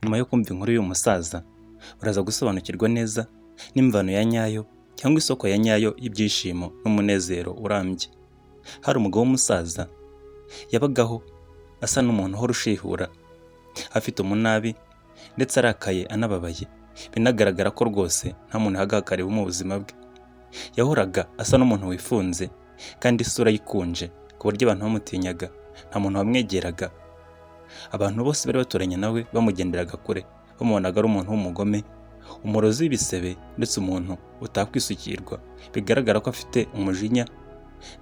Nyuma yo kumva inkuru y'uyu musaza, uraza gusobanukirwa neza n'imvano ya nyayo cyangwa isoko ya nyayo y'ibyishimo n'umunezero urambye. Hari umugabo w'umusaza yabagaho asa n'umuntu uhora ushihura, afite umunabi ndetse arakaye anababaye, binagaragara ko rwose nta muntu yahagakariwe mu buzima bwe. Yahoraga asa n'umuntu wifunze kandi isura yikunje ku buryo abantu bamutinyaga, nta muntu wamwegeraga. Abantu bose bari baturanye nawe bamugenderaga kure, bamubonaga ari umuntu w'umugome, umurozi w'ibisebe ndetse umuntu utakwisukirwa, bigaragara ko afite umujinya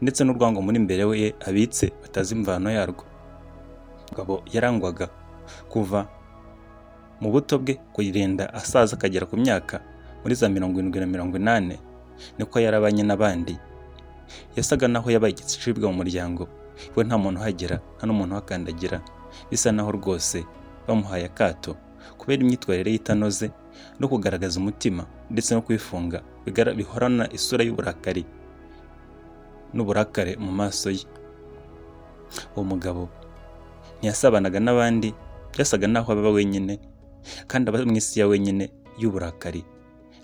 ndetse n'urwango muri imbere ye abitse batazi imvano yarwo. Umugabo yarangwaga kuva mu buto bwe kugenda asaza akagera ku myaka muri za 70 na 80, niko yarabanye n'abandi. Yasaga naho yabaye igicibwa mu muryango, we nta muntu uhagera, nta n'umuntu uhakandagira, bisa naho rwose bamuhaye akato kubera imyitwarire y'itanoze no kugaragaza umutima ndetse no kwifunga bihorana isura y'uburakari n'uburakare mu maso ye. Uwo mugabo ntiyasabanaga n'abandi, byasaga naho aba wenyine kandi aba mu isi ya wenyine y'uburakari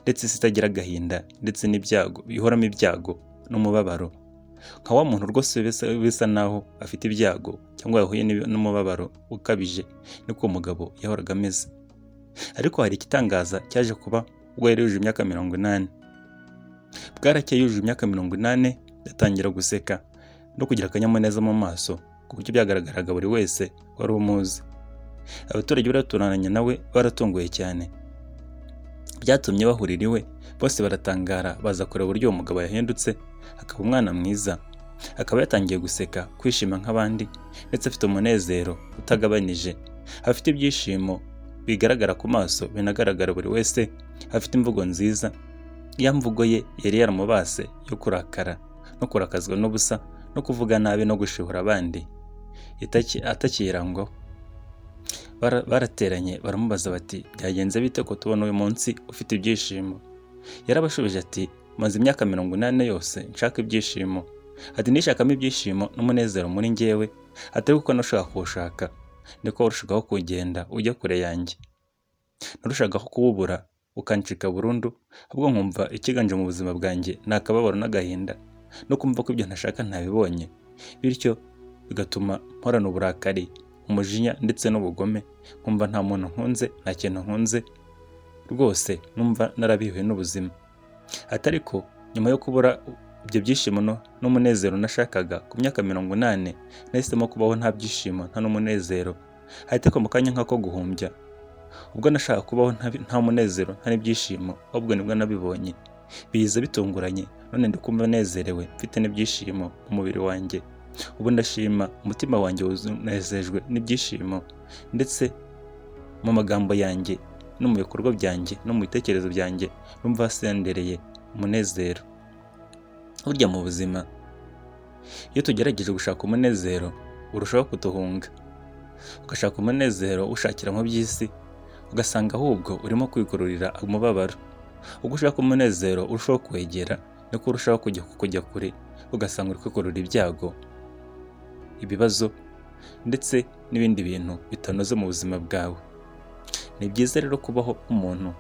ndetse isi itagira agahinda ndetse n'ibyago, bihoramo ibyago n'umubabaro. Nka wa muntu rwose bisa naho afite ibyago cyangwa yahuye n'umubabaro ukabije, niko umugabo yahoraga ameze. Ariko hari igitangaza cyaje kuba ubwo yari yujuje imyaka 80. Bwarakeye yujuje imyaka 80, yatangira guseka no kugira akanyamuneza mu maso ku buryo byagaragaraga buri wese wari umuzi. Abaturage bari baturanye nawe baratunguye cyane, byatumye bahurira iwe, bose baratangara baza kureba uburyo uwo mugabo yahindutse, akaba umwana mwiza, akaba yatangiye guseka, kwishima nk'abandi ndetse afite umunezero utagabanije, afite ibyishimo bigaragara ku maso, binagaragara buri wese, afite imvugo nziza. Ya mvugo ye yari yaramubase yo kurakara no kurakazwa n'ubusa no kuvuga nabi no gushihura abandi atakirangwaho. Barateranye baramubaza bati, byagenze bite ko tubona uyu munsi ufite ibyishimo? Yarabashubije ati, maze imyaka 80 yose nshaka ibyishimo. Ati, nishakamo ibyishimo n'umunezero muri njyewe, atari kuko nashaka kuwushaka niko warushagaho kugenda ujya kure yanjye. Narushagaho kuwubura ukancika burundu, ahubwo nkumva ikiganje mu buzima bwanjye ni akababaro n'agahinda no kumva ko ibyo ntashaka ntabibonye, bityo bigatuma mporana uburakari, umujinya ndetse n'ubugome, nkumva nta muntu nkunze, nta kintu nkunze, rwose numva narabihuye n'ubuzima. Atariko nyuma yo kubura ibyo byishimo n'umunezero nashakaga ku myaka 80, nahisemo kubaho nta byishimo nta n'umunezero. Ariko mu kanya nk'ako guhumbya, ubwo nashaka kubaho nta munezero nta n'ibyishimo, ahubwo nibwo nabibonye, biza bitunguranye. None ndi kumva nezerewe, mfite n'ibyishimo mu mubiri wanjye. Ubu ndashima, umutima wanjye unezejwe n'ibyishimo, ndetse mu magambo yanjye no mu bikorwa byanjye no mu bitekerezo byanjye numva hasendereye umunezero. Burya mu buzima iyo tugerageje gushaka umunezero urushaho kuduhunga, ugashaka umunezero ushakira mu by'isi, ugasanga ahubwo urimo kwikururira umubabaro. Ubwo ushaka umunezero urushaho kwegera, niko urushaho kujya kure, ugasanga uri kwikururira ibyago, ibibazo ndetse n'ibindi bintu bitanoze mu buzima bwawe. Ni byiza rero kubaho umuntu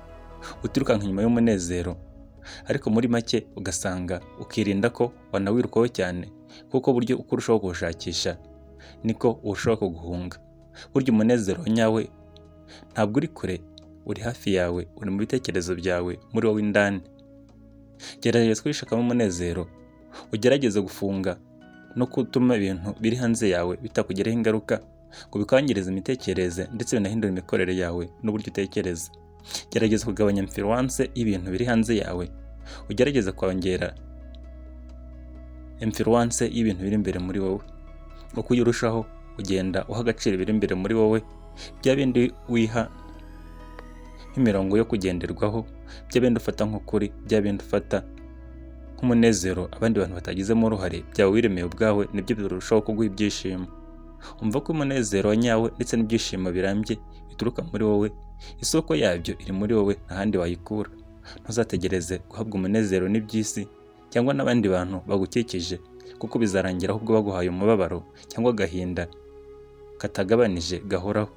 utirukanka inyuma y'umunezero, ariko muri make ugasanga ukirinda ko wanawirukaho cyane, kuko buryo uko urushaho kuwushakisha niko urushaho kuguhunga. Burya umunezero nyawe ntabwo uri kure, uri hafi yawe, uri mu bitekerezo byawe, muri wowe indani. Gerageza kwishakamo umunezero, ugerageze gufunga no gutuma ibintu biri hanze yawe bitakugiraho ingaruka ngo bikangirize imitekerereze ndetse binahindura imikorere yawe n'uburyo utekereza. Gerageza kugabanya influence y'ibintu biri hanze yawe, ugerageza kongera influence y'ibintu biri imbere muri wowe. Uko urushaho kugenda uha agaciro ibiri imbere muri wowe, bya bindi wiha nk'imirongo yo kugenderwaho, bya bindi ufata nk'ukuri, bya bindi ufata nk'umunezero abandi bantu batagizemo uruhare, byawe wiremeye ubwawe, nibyo birushaho kuguha ibyishimo. Umva ko umunezero nyawe ndetse n'ibyishimo birambye bituruka muri wowe, isoko yabyo iri muri wowe, nta handi wayikura. Ntuzategereze guhabwa umunezero n'iby'isi cyangwa n'abandi bantu bagukikije, kuko bizarangira ahubwo baguhaye umubabaro cyangwa agahinda katagabanije gahoraho.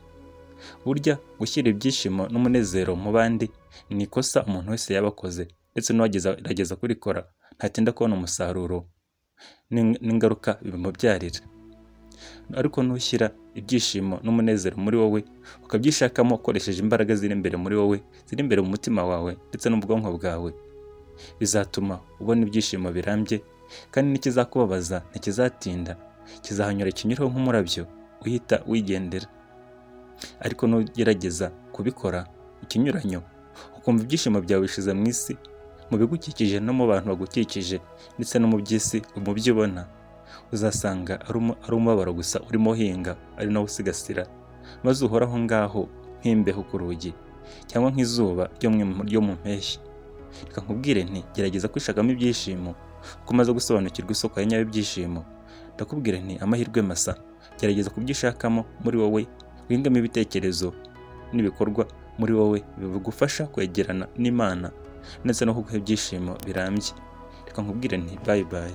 Burya gushyira ibyishimo n'umunezero mu bandi ni ikosa umuntu wese yaba akoze, ndetse n'uwagerageza kurikora ntatinda kubona umusaruro n'ingaruka bimubyarira. Ariko nushyira ibyishimo n'umunezero muri wowe, ukabyishakamo ukoresheje imbaraga ziri imbere muri wowe, ziri imbere mu mutima wawe ndetse no mu bwonko bwawe, bizatuma ubona ibyishimo birambye, kandi n'ikizakubabaza ntikizatinda, kizahanyura kinyureho nk'umurabyo uhita wigendera. Ariko nugerageza kubikora ikinyuranyo, ukumva ibyishimo byawe bishize mu isi, mu bigukikije no mu bantu bagukikije, ndetse no mu by'isi mu byo ubona, uzasanga ari umubabaro gusa urimo uhinga, ari nawo usigasira, maze uhora aho ngaho nk'imbeho ku rugi, cyangwa nk'izuba ryo mu mpeshyi. Reka nkubwire nti gerageza kwishakamo ibyishimo, uko umaze gusobanukirwa isoko ya nyayo y'ibyishimo. Ndakubwira nti amahirwe masa, gerageza kubyishakamo muri wowe, wihingamo ibitekerezo n'ibikorwa muri wowe bigufasha kwegerana n'Imana, ndetse no kuguha ibyishimo birambye. Reka nkubwire nti bye bye.